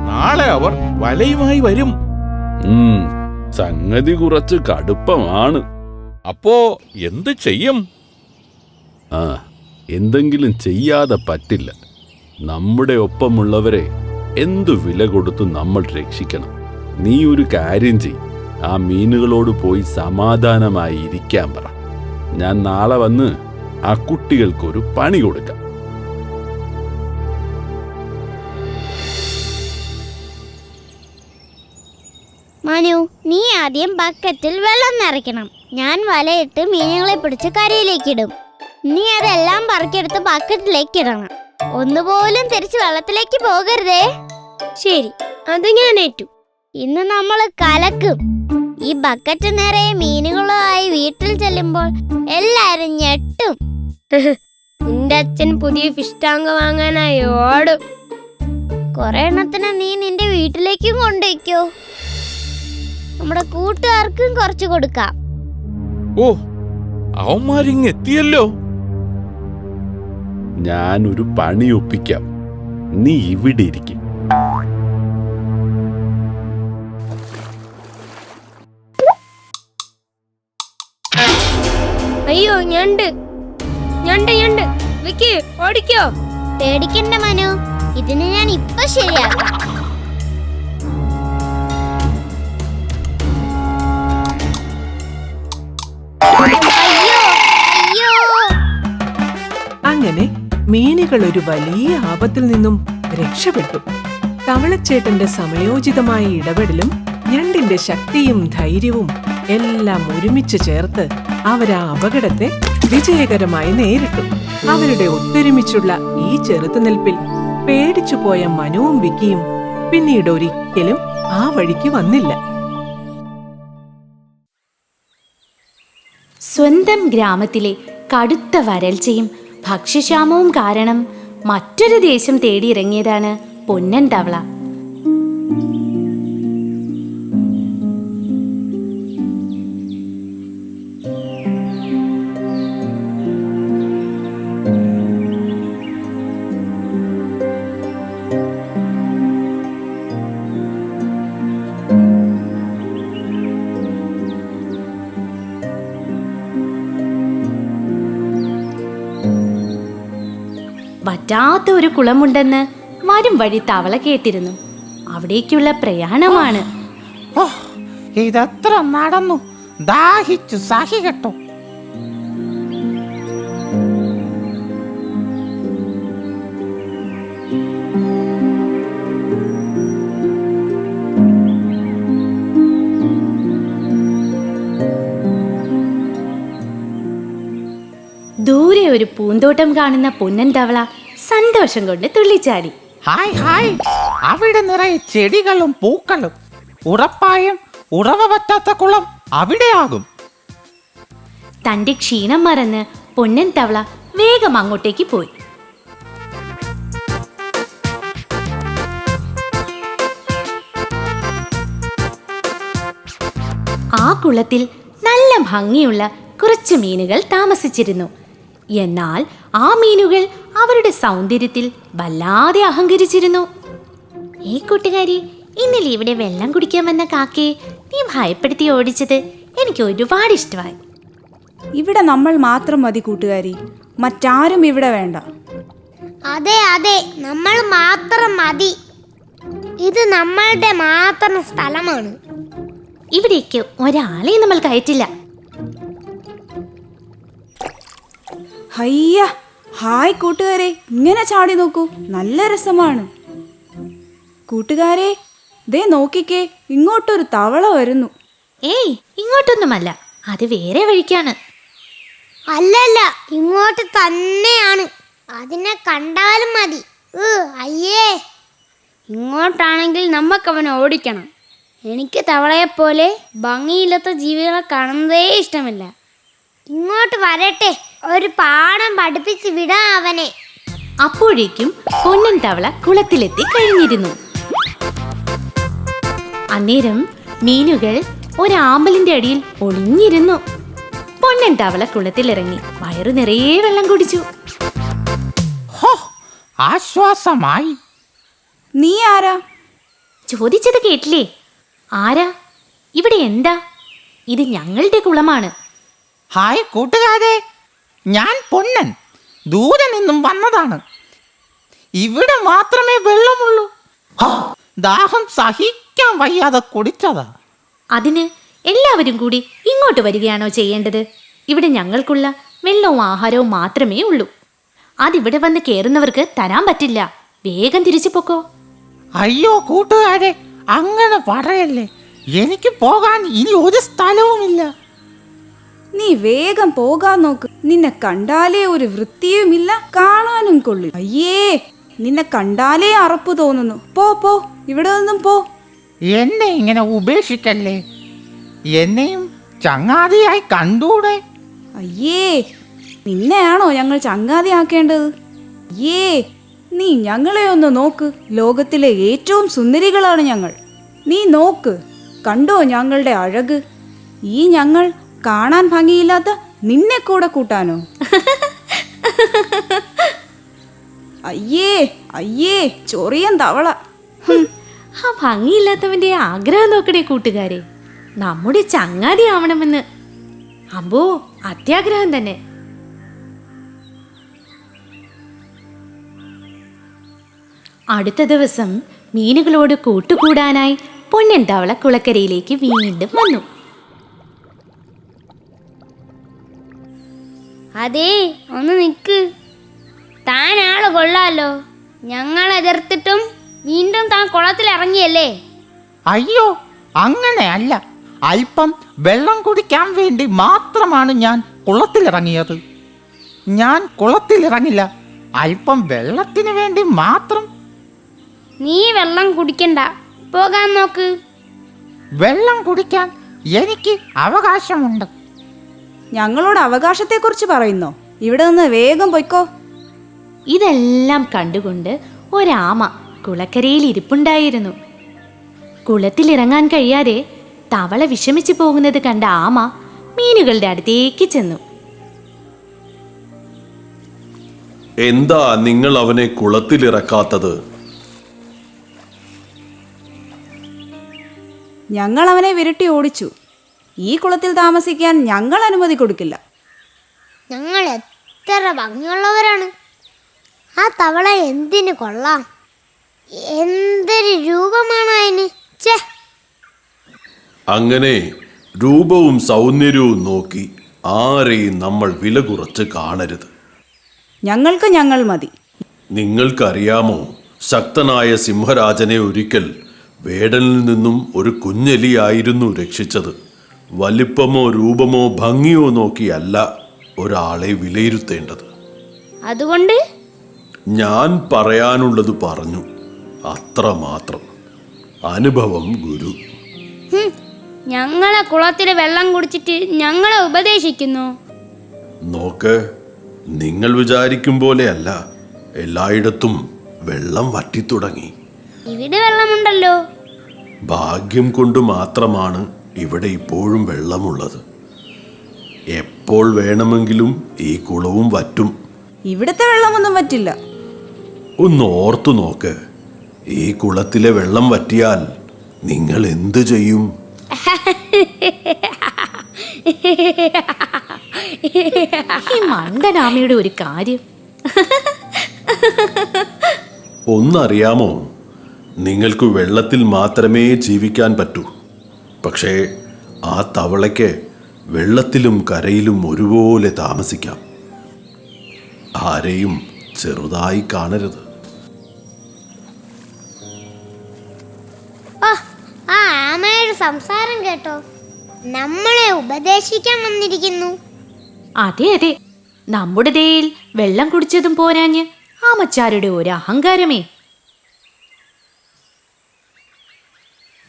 നാളെ അവർ വലയുമായി വരും. സംഗതി കുറച്ച് കടുപ്പമാണ്. അപ്പോ എന്തു ചെയ്യും? എന്തെങ്കിലും ചെയ്യാതെ പറ്റില്ല. നമ്മുടെ ഒപ്പമുള്ളവരെ എന്തു വില കൊടുത്തു നമ്മൾ രക്ഷിക്കണം. നീ ഒരു കാര്യം ചെയ്, ആ മീനുകളോട് പോയി സമാധാനമായി ഇരിക്കാൻ പറ. ഞാൻ നാളെ വന്ന് ആ കുട്ടികൾക്കൊരു പണി കൊടുക്കാം. മനു, നീ ആദ്യം ബക്കറ്റിൽ വെള്ളം നിറയ്ക്കണം. ഞാൻ വലയിട്ട് മീനുകളെ പിടിച്ച് കരയിലേക്കിടും. നീ അതെല്ലാം പറക്കിയെടുത്ത് ബക്കറ്റിലേക്ക് ഇടണം. ഒന്നുപോലും തിരിച്ച് വെള്ളത്തിലേക്ക് പോകരുതേ. ശരി, അത് ഞാൻ ഏറ്റു. ഇന്ന് നമ്മൾ കലക്കും. ഈ ബക്കറ്റ് നിറയെ മീനുകളുമായി വീട്ടിൽ ചെല്ലുമ്പോൾ എല്ലാരും ഞെട്ടും. നിന്റെ അച്ഛൻ പുതിയ ഫിഷ് ടാങ്ക് വാങ്ങാനായി ഓടും. കുറെ എണ്ണത്തിന് നീ നിന്റെ വീട്ടിലേക്കും കൊണ്ടുവയ്ക്കോ. നമ്മുടെ കൂട്ടുകാർക്കും കുറച്ച് കൊടുക്കാം. ഓ, അവന്മാരിങ് എത്തിയല്ലോ. ഞാനൊരു പണി ഒപ്പിക്കാം. നീ ഇവിടെ ഇരിക്കും. അയ്യോ, ഞണ്ട് ഞണ്ട് ഞണ്ട്. വിക്കി, ഓടിക്കോ. പേടിക്കണ്ട മനു, ഇതിന് ഞാൻ ഇപ്പൊ ശരിയാക്കാം. അയ്യോ അയ്യോ. അങ്ങനെ മീനുകൾ ഒരു വലിയ ആപത്തിൽ നിന്നും രക്ഷപ്പെട്ടു. തവളച്ചേട്ടന്റെ സമയോചിതമായ ഇടപെടലും ഞണ്ടിന്റെ ശക്തിയും ധൈര്യവും എല്ലാം ഒരുമിച്ച് ചേർത്ത് അവരാ അപകടത്തെ വിജയകരമായി നേരിട്ടു. അവരുടെ ഒത്തൊരുമിച്ചുള്ള ഈ ചെറുത്തുനിൽപ്പിൽ പേടിച്ചുപോയ മനുവും വിക്കിയും പിന്നീട് ഒരിക്കലും ആ വഴിക്ക് വന്നില്ല. സ്വന്തം ഗ്രാമത്തിലെ കടുത്ത വരൾച്ചയും ഭക്ഷ്യക്ഷാമവും കാരണം മറ്റൊരു ദേശം തേടിയിറങ്ങിയതാണ് പൊന്നൻ തവള. വറ്റാത്ത ഒരു കുളമുണ്ടെന്ന് വരും വഴി തവള കേട്ടിരുന്നു. അവിടേക്കുള്ള പ്രയാണമാണ്. ഇതത്ര നടന്നു, ദാഹിച്ചു സഹി കെട്ടു. ദൂരെ ഒരു പൂന്തോട്ടം കാണുന്ന പൊന്നൻ തവള സന്തോഷം കൊണ്ട് തുള്ളിച്ചാടി. ഹായ് ഹായ്, അവിടെ നിറയെ ചെടികളും പൂക്കളും. ഉറപ്പായും ഉറവ പറ്റാത്ത കുളം അവിടെയാകും. തന്റെ ക്ഷീണം മറന്ന് പൊന്നൻ തവള വേഗം അങ്ങോട്ടേക്ക് പോയി. ആ കുളത്തിൽ നല്ല ഭംഗിയുള്ള കുറച്ച് മീനുകൾ താമസിച്ചിരുന്നു. എന്നാൽ ആ മീനുകൾ അവരുടെ സൗന്ദര്യത്തിൽ വല്ലാതെ അഹങ്കരിച്ചിരുന്നു. ഈ കൂട്ടുകാരി, ഇന്നലെ ഇവിടെ വെള്ളം കുടിക്കാൻ വന്ന കാക്കയെ നീ ഭയപ്പെടുത്തി ഓടിച്ചത് എനിക്ക് ഒരുപാട് ഇഷ്ടമായി. ഇവിടെ നമ്മൾ മാത്രം മതി കൂട്ടുകാരി, മറ്റാരും ഇവിടെ വേണ്ട. അതെ അതെ, നമ്മൾ മാത്രം മതി. ഇത് നമ്മളുടെ മാത്രം സ്ഥലമാണ്. ഇവിടേക്ക് ഒരാളെ നമ്മൾ കയറ്റില്ല. ഹയ്യ, ഹായ് കൂട്ടുകാരെ, ഇങ്ങനെ ചാടി നോക്കൂ, നല്ല രസമാണ്. കൂട്ടുകാരെ, ദേ നോക്കിക്കേ, ഇങ്ങോട്ടൊരു തവള വരുന്നു. ഏയ്, ഇങ്ങോട്ടൊന്നുമല്ല, അത് വേറെ വഴിക്കാണ്. അല്ലല്ല, ഇങ്ങോട്ട് തന്നെയാണ്. അതിനെ കണ്ടാലും മതി. അയ്യേ, ഇങ്ങോട്ടാണെങ്കിൽ നമുക്കവനെ ഓടിക്കണം. എനിക്ക് തവളയെപ്പോലെ ഭംഗിയില്ലാത്ത ജീവികളെ കാണുന്നതേ ഇഷ്ടമില്ല. ഇങ്ങോട്ട് വരട്ടെ, ഒരു പാഠം പഠിപ്പിച്ച് വിടാം അവനെ. അപ്പോഴേക്കും പൊന്നൻ തവള കുളത്തിലെത്തി കഴിഞ്ഞിരുന്നു. അന്നേരം മീനുകൾ ഒരാമ്പലിന്റെ അടിയിൽ ഒളിഞ്ഞിരുന്നു. പൊന്നൻ തവള കുളത്തിലിറങ്ങി വയറു നിറയെ വെള്ളം കുടിച്ചു. ആശ്വാസമായി. നീ ആരാ? ചോദിച്ചത് കേട്ടില്ലേ? ആരാ? ഇവിടെ എന്താ? ഇത് ഞങ്ങളുടെ കുളമാണ്. ഹായ് കൂട്ടുകാരെ, ഞാൻ പൊന്നൻ, ദൂരെ നിന്നും വന്നതാണ്. ഇവിടെ മാത്രമേ വെള്ളമുള്ളൂ. ദാഹം സഹിക്കാൻ വയ്യാതെ കുടിച്ചതാ. അതിന് എല്ലാവരും കൂടി ഇങ്ങോട്ട് വരികയാണോ ചെയ്യേണ്ടത്? ഇവിടെ ഞങ്ങൾക്കുള്ള വെള്ളവും ആഹാരവും മാത്രമേ ഉള്ളൂ. അതിവിടെ വന്ന് കയറുന്നവർക്ക് തരാൻ പറ്റില്ല. വേഗം തിരിച്ചു പൊക്കോ. അയ്യോ കൂട്ടുകാരെ, അങ്ങനെ പറയല്ലേ. എനിക്ക് പോകാൻ ഇനി ഒരു സ്ഥലവുമില്ല. നീ നീ വേഗം പോകാൻ നോക്ക്. നിന്നെ കണ്ടാലേ ഒരു വൃത്തിയുമില്ല, കാണാനും കൊള്ളു. അയ്യേ, നിന്നെ കണ്ടാലേ അറപ്പ് തോന്നുന്നു. പോ പോ, ഇവിടെ നിന്നും പോ. എന്നെ ഇങ്ങനെ ഉപേക്ഷിക്കല്ലേ, എന്നെയും ചങ്ങാതിയായി കണ്ടൂടെ? അയ്യേ, നിന്നെയാണോ ഞങ്ങൾ ചങ്ങാതിയാക്കേണ്ടത്? അയ്യേ, നീ ഞങ്ങളെ ഒന്ന് നോക്ക്. ലോകത്തിലെ ഏറ്റവും സുന്ദരികളാണ് ഞങ്ങൾ. നീ നോക്ക്, കണ്ടോ ഞങ്ങളുടെ അഴക്? ഈ ഞങ്ങൾ കാണാൻ ഭംഗിയില്ലാത്ത നിന്നെ കൂടെ കൂട്ടാനോ? അയ്യേ അയ്യേ, ചൊറിയൻ തവള. ആ ഭംഗിയില്ലാത്തവന്റെ ആഗ്രഹം നോക്കണേ കൂട്ടുകാരെ, നമ്മുടെ ചങ്ങാതി ആവണമെന്ന്. അമ്പോ, അത്യാഗ്രഹം തന്നെ. അടുത്ത ദിവസം മീനുകളോട് കൂട്ടുകൂടാനായി പൊന്നൻ തവള കുളക്കരയിലേക്ക് വീണ്ടും വന്നു. അതേ, ഒന്ന് നിക്ക്. താൻ ആള് കൊള്ളാലോ. ഞങ്ങൾ എതിർത്തിട്ടും വീണ്ടും താൻ കുളത്തിൽ ഇറങ്ങിയല്ലേ? അയ്യോ, അങ്ങനെയല്ല. അല്പം വെള്ളം കുടിക്കാൻ വേണ്ടി മാത്രമാണ് ഞാൻ കുളത്തിലിറങ്ങിയത്. ഞാൻ കുളത്തിലിറങ്ങില്ല, അല്പം വെള്ളത്തിന് വേണ്ടി മാത്രം. നീ വെള്ളം കുടിക്കണ്ട, പോകാൻ നോക്ക്. വെള്ളം കുടിക്കാൻ എനിക്ക് അവകാശമുണ്ട്. ഞങ്ങളോട് അവകാശത്തെക്കുറിച്ച് പറയുന്നോ? ഇവിടെ നിന്ന് വേഗം പൊയ്ക്കോ. ഇതെല്ലാം കണ്ടുകൊണ്ട് ഒരാമ കുളക്കരയിൽ ഇരിപ്പുണ്ടായിരുന്നു. കുളത്തിലിറങ്ങാൻ കഴിയാതെ തവള വിഷമിച്ചു പോകുന്നത് കണ്ട ആമ മീനുകളുടെ അടുത്തേക്ക് ചെന്നു. എന്താ നിങ്ങൾ അവനെ കുളത്തിലിറക്കാത്തത്? ഞങ്ങൾ അവനെ വിരട്ടി ഓടിച്ചു. ഈ കുളത്തിൽ താമസിക്കാൻ ഞങ്ങൾ അനുമതി കൊടുക്കില്ല. ഞങ്ങൾ എത്ര ഭംഗിയുള്ളവരാണ്. ആ തവള എന്തിനു കൊള്ളാം, എന്തൊരു രൂപമാണ് അതിന്. ചേ, അങ്ങനെ രൂപവും സൗന്ദര്യവും നോക്കി ആരെയും നമ്മൾ വില കുറച്ച് കാണരുത്. ഞങ്ങൾക്ക് ഞങ്ങൾ മതി. നിങ്ങൾക്കറിയാമോ, ശക്തനായ സിംഹരാജനെ ഒരിക്കൽ വേടനിൽ നിന്നും ഒരു കുഞ്ഞെലിയായിരുന്നു രക്ഷിച്ചത്. വലിപ്പമോ രൂപമോ ഭംഗിയോ നോക്കിയല്ല ഒരാളെ വിലയിരുത്തേണ്ടത്. അതുകൊണ്ട് ഞാൻ പറയാനുള്ളത് പറഞ്ഞു, അത്രമാത്രം. അനുഭവം ഗുരു. ഞങ്ങളെ കുളത്തിൽ വെള്ളം കുടിച്ചിട്ട് ഞങ്ങളെ ഉപദേശിക്കുന്നു. നോക്ക്, നിങ്ങൾ വിചാരിക്കും പോലെയല്ല, എല്ലായിടത്തും വെള്ളം വറ്റിത്തുടങ്ങി. ഇവിടെ വെള്ളമുണ്ടല്ലോ. ഭാഗ്യം കൊണ്ട് മാത്രമാണ് ഇവിടെ ഇപ്പോഴും വെള്ളമുള്ളത്. എപ്പോൾ വേണമെങ്കിലും ഈ കുളവും വറ്റും. ഇവിടുത്തെ വെള്ളമൊന്നും പറ്റില്ല. ഒന്ന് ഓർത്തു നോക്ക്, ഈ കുളത്തിലെ വെള്ളം വറ്റിയാൽ നിങ്ങൾ എന്തു ചെയ്യും? ഈ മണ്ടനാമയുടെ ഒരു കാര്യം. ഒന്നറിയാമോ, നിങ്ങൾക്ക് വെള്ളത്തിൽ മാത്രമേ ജീവിക്കാൻ പറ്റൂ. പക്ഷേ ആ തവളയ്ക്ക് വെള്ളത്തിലും കരയിലും ഒരുപോലെ താമസിക്കാം. ആരെയും ചെറുതായി കാണരുത്. ആ ആമയുടെ സംസാരം കേട്ടോ, നമ്മളെ ഉപദേശിക്കാൻ വന്നിരിക്കുന്നു. അതെ അതെ, നമ്മുടെ ദേയിൽ വെള്ളം കുടിച്ചതും പോരാഞ്ഞ് ആമച്ചാരുടെ ഒരു അഹങ്കാരമേ.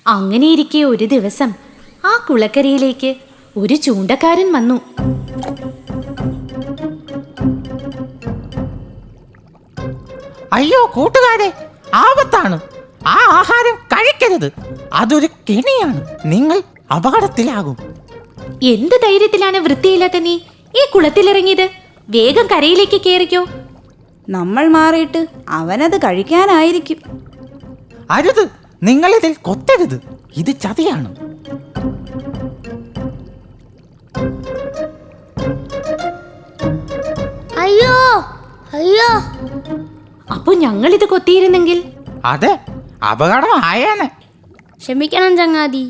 അങ്ങനെയിരിക്കെ ഒരു ദിവസം ആ കുളക്കരയിലേക്ക് ഒരു ചൂണ്ടക്കാരൻ വന്നു. അയ്യോ കൂട്ടുകാരെ, ആപത്താണ്. ആ ആഹാരം കഴിക്കരുത്. അതൊരു കെണിയാണ്. നിങ്ങൾ അപകടത്തിലാകും. എന്ത് ധൈര്യത്തിലാണ് വൃത്തിയില്ലാത്ത നീ ഈ കുളത്തിലിറങ്ങിയത്? വേഗം കരയിലേക്ക് കയറിക്കോ. നമ്മൾ മാറിയിട്ട് അവനത് കഴിക്കാനായിരിക്കും. അരുത്, നിങ്ങളിതിൽ കൊത്തരുത്. ഇത് ചതിയാണ്. അയ്യോ അയ്യോ, അപ്പൊ ഞങ്ങളിത് കൊത്തിയിരുന്നെങ്കിൽ അതെ, അപകടമായേനെ. ക്ഷമിക്കണം ചങ്ങാതി.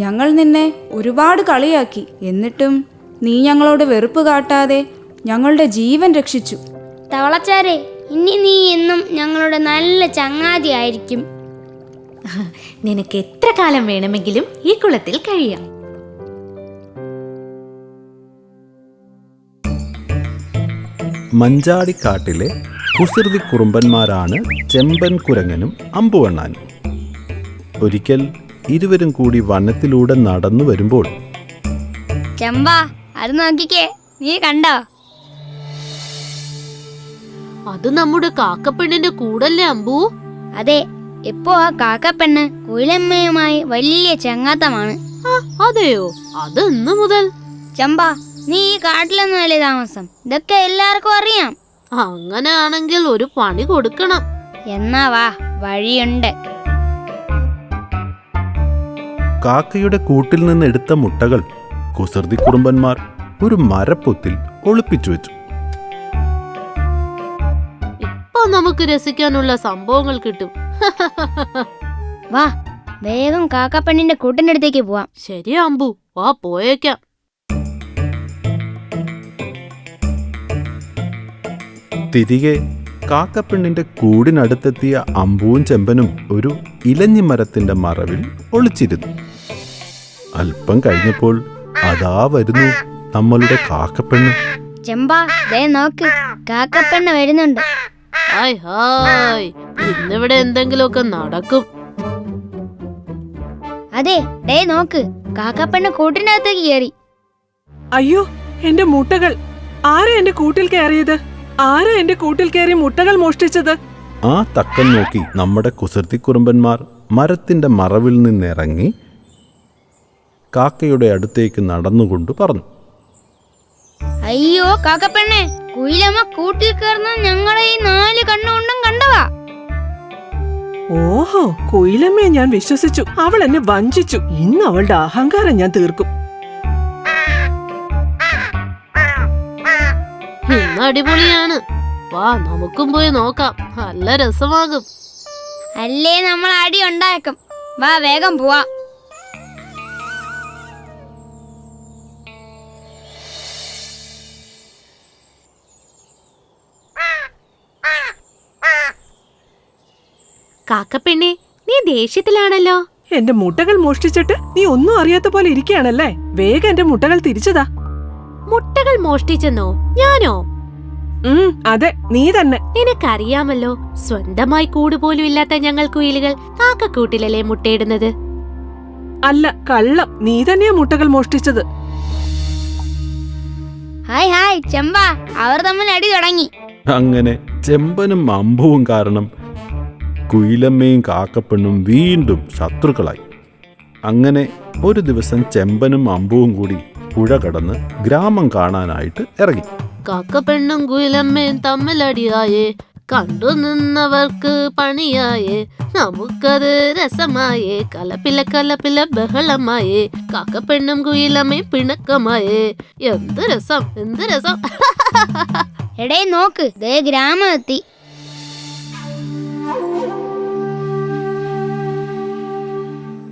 ഞങ്ങൾ നിന്നെ ഒരുപാട് കളിയാക്കി. എന്നിട്ടും നീ ഞങ്ങളോട് വെറുപ്പ് കാട്ടാതെ ഞങ്ങളുടെ ജീവൻ രക്ഷിച്ചു. തവളച്ചാരെ, ഇനി നീ എന്നും ഞങ്ങളുടെ നല്ല ചങ്ങാതി ആയിരിക്കും. നിനക്ക് എത്ര കാലം വേണമെങ്കിലും ഈ കുളത്തിൽ കഴിയാം. മഞ്ചാടിക്കാട്ടിലെ കുസൃതി കുറുമ്പന്മാരാണ് ചെമ്പൻ കുരങ്ങനും അമ്പുവണ്ണാനും. ഒരിക്കൽ ഇരുവരും കൂടി വനത്തിലൂടെ നടന്നു വരുമ്പോൾ ചെമ്പാ അത് നോക്കിക്കേ, നീ കണ്ടോ? അത് നമ്മുടെ കാക്കപ്പെണ്ണിന്റെ കൂടല്ലേ അമ്പു? അതെ, ഇപ്പോ ആ കാക്കപ്പെണ്ണ് കുയിലമ്മയുമായി വലിയ ചങ്ങാത്തമാണ്. അതെയോ? അത് ഇന്ന് മുതൽ? ചെമ്പാ, നീ ഈ കാട്ടിലൊന്നുമല്ലേ താമസം? ഇതൊക്കെ എല്ലാവർക്കും അറിയാം. അങ്ങനെയാണെങ്കിൽ ഒരു പണി കൊടുക്കണം. എന്നാ വാ, വഴിയുണ്ട്. കാക്കയുടെ കൂട്ടിൽ നിന്ന് എടുത്ത മുട്ടകൾ കുസൃതി കുറുമ്പന്മാർ ഒരു മരപ്പൊത്തിൽ ഒളിപ്പിച്ചു വെച്ചു. ഇപ്പൊ നമുക്ക് രസിക്കാനുള്ള സംഭവങ്ങൾ കിട്ടും. വാ, വേഗം കാക്കപ്പെണ്ണിന്റെ കൂട്ടിന്റെ അടുത്തേക്ക് പോവാം. ശരി അമ്പു, വാ പോയേക്കാം. തിരികെ കാക്കപ്പെണ്ണിന്റെ കൂടിനടുത്തെത്തിയ അമ്പുവും ചെമ്പനും ഒരു ഇലഞ്ഞിമരത്തിന്റെ മറവിൽ ഒളിച്ചിരുന്നു. അല്പം കഴിഞ്ഞപ്പോൾ അതാ വരുന്നു നമ്മളുടെ കാക്കപ്പെണ്ണ്. ചെമ്പാ, ദേ നോക്ക്, കാക്കപ്പെണ്ണ് വരുന്നുണ്ട്. ഹായ് ഹായ്, ഇന്നിവിടെ എന്തെങ്കിലുമൊക്കെ നടക്കും. അതെ, ദേ നോക്ക്, കാക്കപ്പെണ്ണ് കൂട്ടിന്റെ അകത്തേക്ക് കയറി. അയ്യോ, എന്റെ മുട്ടകൾ! ആരാ എന്റെ കൂട്ടിൽ കയറിയത്? ആരാ എന്റെ കൂട്ടിൽ കയറി മുട്ടകൾ മോഷ്ടിച്ചത്? ആ തക്കം നോക്കി നമ്മുടെ കുസൃതി കുറുമ്പന്മാർ മരത്തിന്റെ മറവിൽ നിന്നിറങ്ങി കാക്കയുടെ അടുത്തേക്ക് നടന്നുകൊണ്ട് പറഞ്ഞു. അയ്യോ കാക്കപ്പെണ്ണെ, കുയിലമ്മ കൂട്ടിൽ കയറുന്ന ഞങ്ങളെ ഈ 4 കണ്ണുകൊണ്ടും കണ്ടവാ. ഓഹോ, കുയിലമ്മയെ ഞാൻ വിശ്വസിച്ചു. അവൾ എന്നെ വഞ്ചിച്ചു. ഇന്ന് അവളുടെ അഹങ്കാരം ഞാൻ തീർക്കും. ഇന്ന് അടിപൊളിയാണ്. വാ, നമുക്കും പോയി നോക്കാം. നല്ല രസമാകും. അല്ലേ നമ്മൾ അടി ഉണ്ടാക്കും. വാ, വേഗം പോവാ. കാക്കപ്പെണ്ണെ, നീ ദേഷ്യത്തിലാണല്ലോ. എന്റെ മുട്ടകൾ മോഷ്ടിച്ചിട്ട് നീ ഒന്നും അറിയാത്ത പോലെ ഇരിക്കുകയാണല്ലേ? വേഗം എന്റെ മുട്ടകൾ തിരിച്ചതാ. മുട്ടകൾ മോഷ്ടിച്ചെന്നോ? ഞാനോ? അതെ, നീ തന്നെ. നിനക്കറിയാമല്ലോ, സ്വന്തമായി കൂട് പോലും ഇല്ലാത്ത ഞങ്ങൾ കുയിലുകൾ കാക്കക്കൂട്ടിലല്ലേ മുട്ടയിടുന്നത്. അല്ല, കള്ളം. നീ തന്നെയാ മുട്ടകൾ മോഷ്ടിച്ചത്. ഹായ് ഹായ് ചെമ്പാ, അവർ തമ്മിൽ അടി തുടങ്ങി. അങ്ങനെ ചെമ്പനും അമ്പുവും കാരണം കുയിലമ്മയും കാക്കപ്പെണ്ണും വീണ്ടും ശത്രുക്കളായി. അങ്ങനെ ഒരു ദിവസം ചെമ്പനും അമ്പുവും കൂടി പുഴ കടന്ന് ഗ്രാമം കാണാനായിട്ട് ഇറങ്ങി. കാക്കപ്പെണ്ണും കുയിലമ്മയും തമ്മിലടിയായേ, കണ്ടു നിന്നവർക്ക് പണിയായേ, നമുക്കത് രസമായേ, കലപ്പില കലപ്പില ബഹളമായേ, കാക്കപ്പെണ്ണും കുയിലമ്മയും പിണക്കമായേ. എന്ത് രസം, എന്ത് രസം. എടേ നോക്ക്, ദേ ഗ്രാമം എത്തി.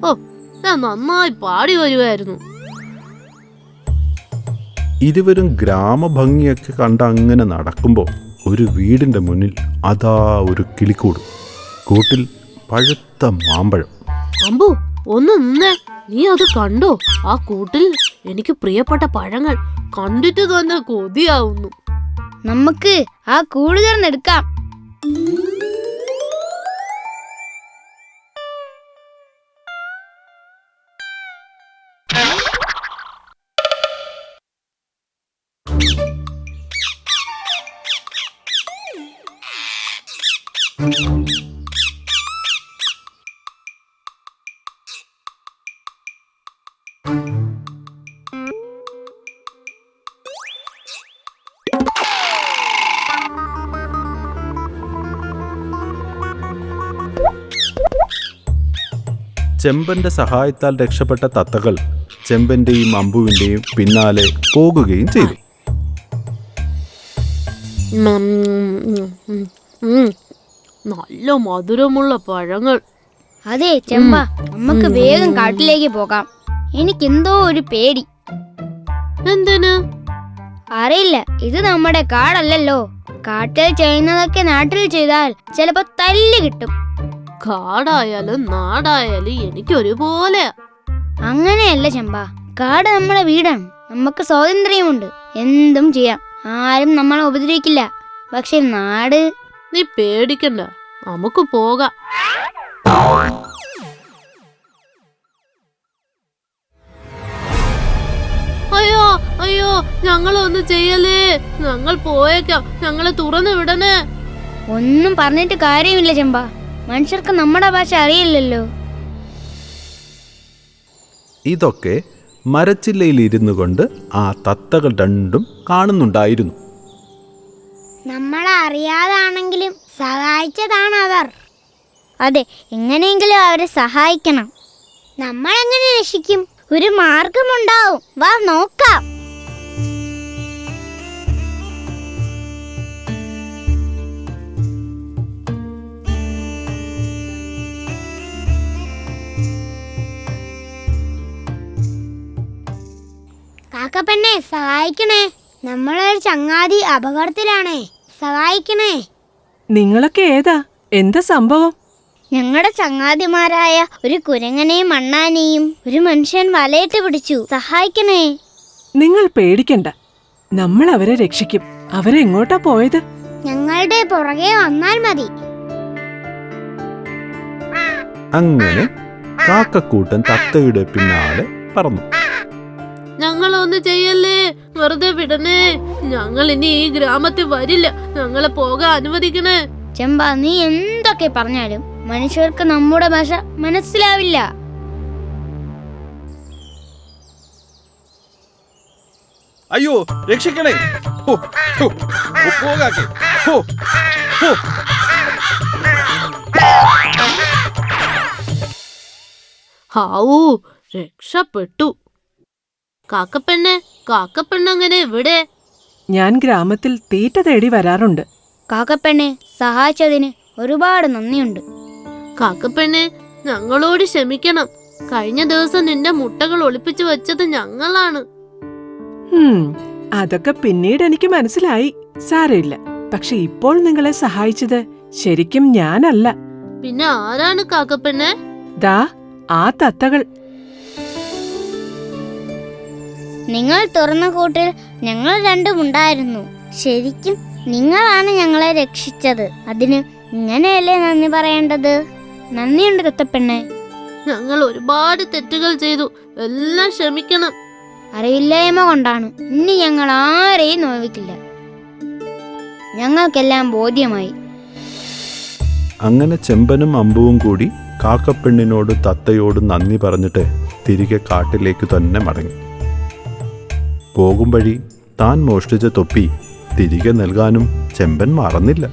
ഓ, ഞാൻ നന്നായി പാടി വരുമായിരുന്നു. ഇരുവരും ഗ്രാമഭംഗിയൊക്കെ കണ്ട് അങ്ങനെ നടക്കുമ്പോൾ ഒരു വീടിന്റെ മുന്നിൽ അതാ ഒരു കിളിക്കൂട്. കൂട്ടിൽ പഴുത്ത മാമ്പഴം. അമ്പു, ഒന്ന് നിന്നേ. നീ അത് കണ്ടോ? ആ കൂട്ടിൽ എനിക്ക് പ്രിയപ്പെട്ട പഴങ്ങൾ കണ്ടിട്ട് തന്നെ കൊതിയാവുന്നു. നമുക്ക് ആ കൂട് ചേർന്നെടുക്കാം. ചെമ്പന്റെ സഹായത്താൽ രക്ഷപ്പെട്ട തത്തകൾ ചെമ്പന്റെയും അമ്പുവിന്റെയും പിന്നാലെ പോകുകയും ചെയ്തു. നല്ല മധുരമുള്ള പഴങ്ങൾ. അതെ ചെമ്പ, നമുക്ക് വേഗം കാട്ടിലേക്ക് പോകാം. എനിക്കെന്തോ ഒരു പേടി. എന്തിന്? അറിയില്ല, ഇത് നമ്മുടെ കാടല്ലല്ലോ. കാട്ടിൽ ചെയ്യുന്നതൊക്കെ നാട്ടിൽ ചെയ്താൽ ചിലപ്പോ തല്ല് കിട്ടും. കാടായാലും നാടായാലും എനിക്കൊരുപോലെ. അങ്ങനെയല്ല ചെമ്പ, കാട് നമ്മളെ വീടാണ്. നമുക്ക് സ്വാതന്ത്ര്യമുണ്ട്, എന്തും ചെയ്യാം. ആരും നമ്മളെ ഉപദ്രവിക്കില്ല. പക്ഷെ നാട് നീ പേടിക്കണ്ട, നമുക്ക് പോകാം. അയ്യോ അയ്യോ, ഞങ്ങളൊന്നും ചെയ്യല്ലേ, ഞങ്ങൾ പോയേക്കാം, ഞങ്ങളെ തുറന്നു വിടണേ. ഒന്നും പറഞ്ഞിട്ട് കാര്യമില്ല ചെമ്പ. മനുഷ്യർക്ക് നമ്മുടെ ഭാഷ അറിയില്ലല്ലോ. ഇതൊക്കെ മരച്ചില്ലയിൽ ഇരുന്നു കൊണ്ട് ആ തത്തകൾ രണ്ടും കാണുന്നുണ്ടായിരുന്നു. നമ്മളെ അറിയാതാണെങ്കിലും സഹായിച്ചതാണ് അവർ. അതെ, എങ്ങനെയെങ്കിലും അവരെ സഹായിക്കണം. നമ്മൾ എങ്ങനെ രക്ഷിക്കും? ഒരു മാർഗമുണ്ടാവും. വാ നോക്കാം. കാക്കപ്പെണ്ണെ, സഹായിക്കണേ. നമ്മളൊരു ചങ്ങാതി അപകടത്തിലാണേ, സഹായിക്കണേ. നിങ്ങളൊക്കെ ഏതാ? എന്താ സംഭവം? ഞങ്ങളുടെ ചങ്ങാതിമാരായ ഒരു കുരങ്ങനെയും മണ്ണാനെയും ഒരു മനുഷ്യൻ വലയിട്ട് പിടിച്ചു. സഹായിക്കണേ. നിങ്ങൾ പേടിക്കണ്ട, നമ്മൾ അവരെ രക്ഷിക്കും. അവരെങ്ങോട്ടാ പോയത്? ഞങ്ങളുടെ പുറകെ വന്നാൽ മതി. അങ്ങനെ കാക്കക്കൂട്ടൻ തത്തയുടെ പിന്നാലെ പറന്നു. ഞങ്ങളൊന്നും ചെയ്യല്ലേ, വെറുതെ വിടണേ. ഞങ്ങൾ ഇനി ഈ ഗ്രാമത്തിൽ വരില്ല, ഞങ്ങളെ പോകാൻ അനുവദിക്കണേ. ചെമ്പ, നീ എന്തൊക്കെ പറഞ്ഞാലും മനുഷ്യർക്ക് നമ്മുടെ ഭാഷ മനസ്സിലാവില്ല. അയ്യോ, രക്ഷിക്കണേ. ഹോ, ഹോ, ഹോ, പോകാക്കെ. ഹോ, ഹോ. ഹാവൂ, രക്ഷപ്പെട്ടു. കാക്കപ്പെണ്ണങ്ങനെ ഇവിടെ? ഞാൻ ഗ്രാമത്തിൽ തീറ്റ തേടി വരാറുണ്ട്. കാക്കപ്പെണ്ണെ, സഹായിച്ചതിന് ഒരുപാട് നന്ദിയുണ്ട്. കാക്കപ്പെണ്ണെ, ഞങ്ങളോട് ക്ഷമിക്കണം. കഴിഞ്ഞ ദിവസം നിന്റെ മുട്ടകൾ ഒളിപ്പിച്ചു വെച്ചത് ഞങ്ങളാണ്. അതൊക്കെ പിന്നീട് എനിക്ക് മനസ്സിലായി. സാരമില്ല. പക്ഷെ ഇപ്പോൾ നിങ്ങളെ സഹായിച്ചത് ശരിക്കും ഞാനല്ല. പിന്നെ ആരാണ് കാക്കപ്പെണ്ണെ? ദാ ആ തത്തകൾ. നിങ്ങൾ തുറന്ന കൂട്ടിൽ ഞങ്ങൾ രണ്ടും ഉണ്ടായിരുന്നു. ശരിക്കും നിങ്ങളാണ് ഞങ്ങളെ രക്ഷിച്ചത്. അതിന് ഇങ്ങനെയല്ലേ നന്ദി പറയേണ്ടത്. നന്ദിയുണ്ട് തത്തപ്പെണ്ണെ. ഞങ്ങൾ ഒരുപാട് തെറ്റുകൾ ചെയ്തു, എല്ലാം ക്ഷമിക്കണം. അറിവില്ലായ്മ കൊണ്ടാണ്. ഇനി ഞങ്ങൾ ആരെയും നോവിക്കില്ല. ഞങ്ങൾക്കെല്ലാം ബോധ്യമായി. അങ്ങനെ ചെമ്പനും അമ്പുവും കൂടി കാക്കപ്പെണ്ണിനോട് തത്തയോട് നന്ദി പറഞ്ഞിട്ട് തിരികെ കാട്ടിലേക്ക് തന്നെ മടങ്ങി. പോകും വഴി താൻ മോഷ്ടിച്ച തൊപ്പി തിരികെ നൽകാനും ചെമ്പൻ മറന്നില്ല.